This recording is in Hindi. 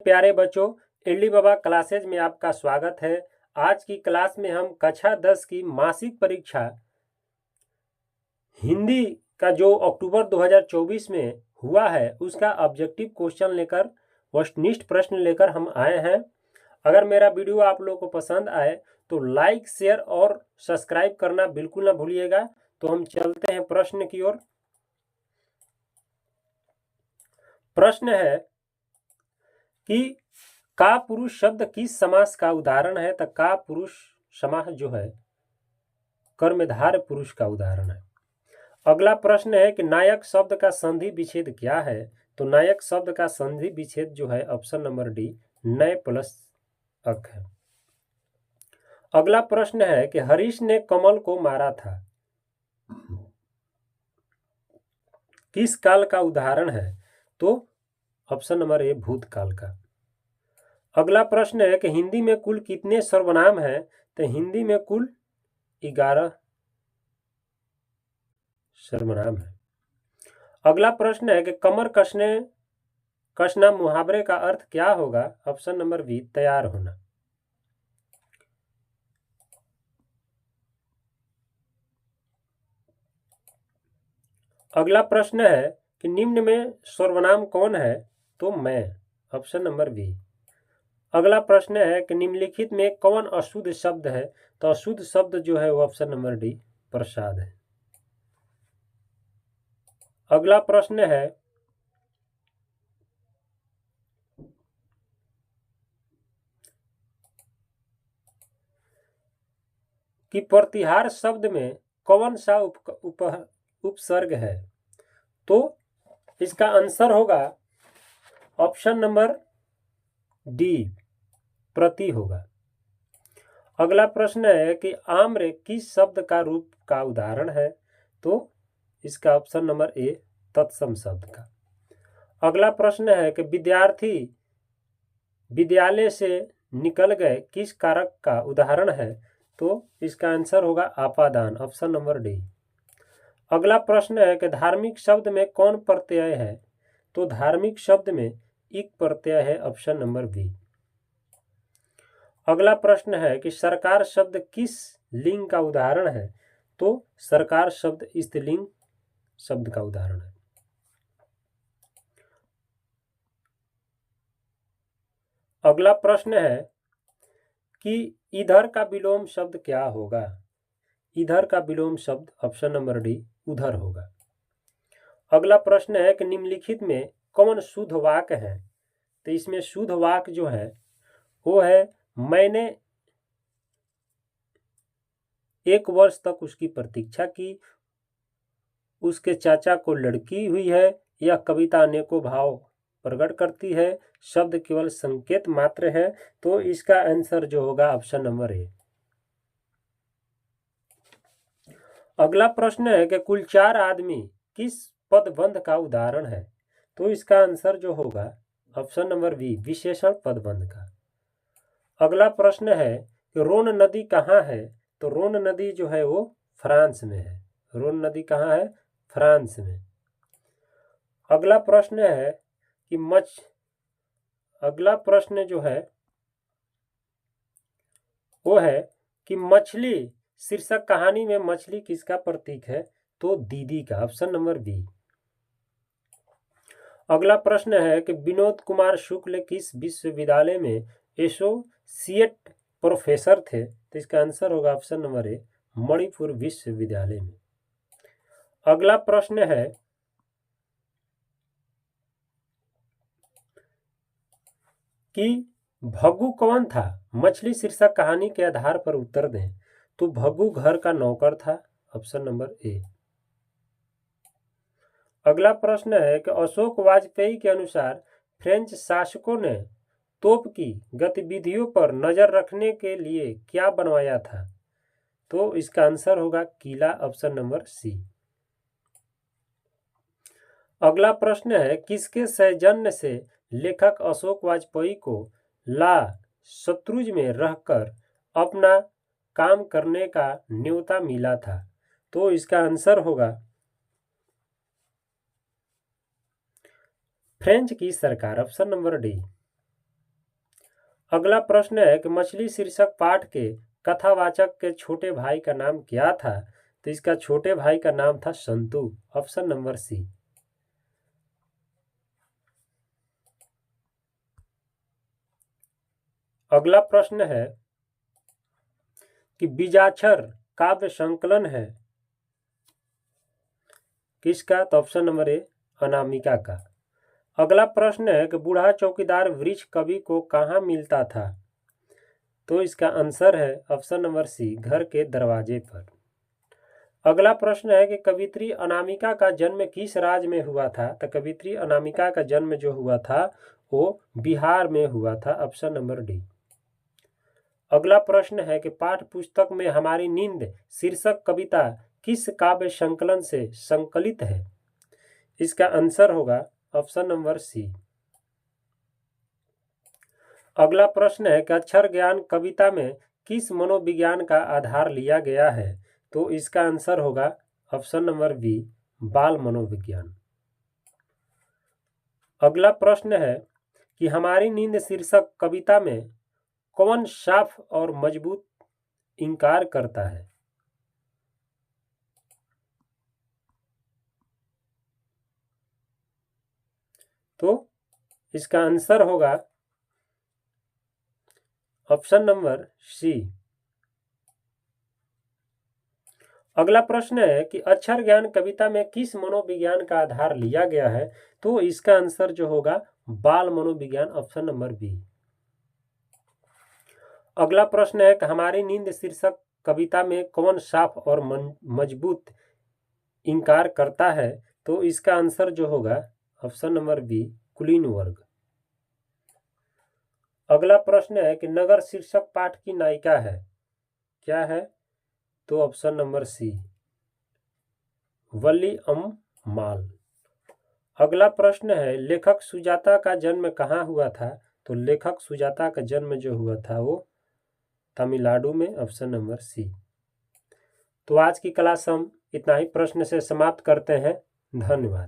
प्यारे बच्चों, इडली बाबा क्लासेज में आपका स्वागत है। आज की क्लास में हम कक्षा 10 की मासिक परीक्षा हिंदी का जो अक्टूबर 2024 में हुआ है उसका ऑब्जेक्टिव क्वेश्चन लेकर वस्तुनिष्ठ प्रश्न लेकर हम आए हैं। अगर मेरा वीडियो आप लोगों को पसंद आए तो लाइक, शेयर और सब्सक्राइब करना बिल्कुल ना भूलिएगा। तो हम चलते हैं प्रश्न की ओर। प्रश्न है कि का पुरुष शब्द किस समास का उदाहरण है। तो का पुरुष समास जो है कर्मधारय पुरुष का उदाहरण है। अगला प्रश्न है कि नायक शब्द का संधि विच्छेद क्या है। तो नायक शब्द का संधि विच्छेद जो है ऑप्शन नंबर डी, नय प्लस अक है। अगला प्रश्न है कि हरीश ने कमल को मारा था, किस काल का उदाहरण है। तो ऑप्शन नंबर ए, भूतकाल का। अगला प्रश्न है कि हिंदी में कुल कितने सर्वनाम हैं। तो हिंदी में कुल 11 सर्वनाम है। अगला प्रश्न है कि कमर कसना मुहावरे का अर्थ क्या होगा। ऑप्शन नंबर बी, तैयार होना। अगला प्रश्न है कि निम्न में सर्वनाम कौन है। तो मैं, ऑप्शन नंबर बी। अगला प्रश्न है कि निम्नलिखित में कौन अशुद्ध शब्द है। तो अशुद्ध शब्द जो है वो ऑप्शन नंबर डी, प्रसाद है। अगला प्रश्न है कि प्रतिहार शब्द में कौन सा उपसर्ग है। तो इसका आंसर होगा ऑप्शन नंबर डी, प्रति होगा। अगला प्रश्न है कि आम्र किस शब्द का रूप का उदाहरण है। तो इसका ऑप्शन नंबर ए, तत्सम शब्द का। अगला प्रश्न है कि विद्यार्थी विद्यालय से निकल गए किस कारक का उदाहरण है। तो इसका आंसर होगा आपादान, ऑप्शन नंबर डी। अगला प्रश्न है कि धार्मिक शब्द में कौन प्रत्यय है। तो धार्मिक शब्द में इक प्रत्यय है, ऑप्शन नंबर बी। अगला प्रश्न है कि सरकार शब्द किस लिंग का उदाहरण है। तो सरकार शब्द स्त्रीलिंग शब्द का उदाहरण है। अगला प्रश्न है कि इधर का विलोम शब्द क्या होगा। इधर का विलोम शब्द ऑप्शन नंबर डी, उधर होगा। अगला प्रश्न है कि निम्नलिखित में कौन शुद्ध वाक्य है। तो इसमें शुद्ध वाक्य जो है वो है मैंने 1 वर्ष तक उसकी प्रतीक्षा की, उसके चाचा को लड़की हुई है। यह कविता अनेकों भाव प्रकट करती है, शब्द केवल संकेत मात्र है। तो इसका आंसर जो होगा ऑप्शन नंबर ए। अगला प्रश्न है कि कुल 4 आदमी किस पदबंध का उदाहरण है। तो इसका आंसर जो होगा ऑप्शन नंबर बी, विशेषण पदबंध का। अगला प्रश्न है कि रोन नदी कहाँ है। तो रोन नदी जो है वो फ्रांस में है। रोन नदी कहाँ है, फ्रांस में। अगला प्रश्न है कि अगला प्रश्न जो है वो है कि मछली शीर्षक कहानी में मछली किसका प्रतीक है। तो दीदी का, ऑप्शन नंबर बी। अगला प्रश्न है कि विनोद कुमार शुक्ल किस विश्वविद्यालय में एसोसिएट प्रोफेसर थे। तो इसका आंसर होगा ऑप्शन नंबर ए, मणिपुर विश्वविद्यालय में। अगला प्रश्न है कि भग्गू कौन था। मछली शीर्षक कहानी के आधार पर उत्तर दें। तो भग्गू घर का नौकर था, ऑप्शन नंबर ए। अगला प्रश्न है कि अशोक वाजपेयी के अनुसार फ्रेंच शासकों ने तोप की गतिविधियों पर नजर रखने के लिए क्या बनवाया था। तो इसका आंसर होगा किला, ऑप्शन नंबर सी। अगला प्रश्न है किसके सौजन्य से लेखक अशोक वाजपेयी को ला शत्रुंज में रहकर अपना काम करने का न्योता मिला था। तो इसका आंसर होगा फ्रेंच की सरकार, ऑप्शन नंबर डी। अगला प्रश्न है कि मछली शीर्षक पाठ के कथावाचक के छोटे भाई का नाम क्या था? तो इसका छोटे भाई का नाम था संतु। Option number C. अगला प्रश्न है कि बीजाक्षर काव्य संकलन है किसका? तो ऑप्शन नंबर ए अनामिका का। अगला प्रश्न है कि बूढ़ा चौकीदार वृक्ष कवि को कहाँ मिलता था? तो इसका आंसर है ऑप्शन नंबर सी, घर के दरवाजे पर। अगला प्रश्न है कि कवित्री अनामिका का जन्म किस राज्य में हुआ था? तो कवित्री अनामिका का जन्म जो हुआ था वो बिहार में हुआ था। Option number D. अगला प्रश्न है कि पाठ्य पुस्तक में हमारी नींद शीर्षक कविता किस काव्य संकलन से संकलित है? इसका आंसर होगा ऑप्शन नंबर सी। अगला प्रश्न है कि अक्षर ज्ञान कविता में किस मनोविज्ञान का आधार लिया गया है? तो इसका आंसर होगा ऑप्शन नंबर बी, बाल मनोविज्ञान। अगला प्रश्न है कि हमारी नींद शीर्षक कविता में कौन साफ और मजबूत इंकार करता है? तो इसका आंसर होगा ऑप्शन नंबर सी। अगला प्रश्न है कि अक्षर ज्ञान कविता में किस मनोविज्ञान का आधार लिया गया है? तो इसका आंसर जो होगा बाल मनोविज्ञान। Option number B. अगला प्रश्न है कि हमारी नींद शीर्षक कविता में कौन साफ और मजबूत इंकार करता है? तो इसका आंसर जो होगा ऑप्शन नंबर बी, कुलीन वर्ग। अगला प्रश्न है कि नगर शीर्षक पाठ की नायिका है क्या है? तो ऑप्शन नंबर सी, वल्ली माल। अगला प्रश्न है लेखक सुजाता का जन्म कहाँ हुआ था? तो लेखक सुजाता का जन्म जो हुआ था वो तमिलनाडु में। Option number C. तो आज की क्लास हम इतना ही प्रश्न से समाप्त करते हैं। धन्यवाद।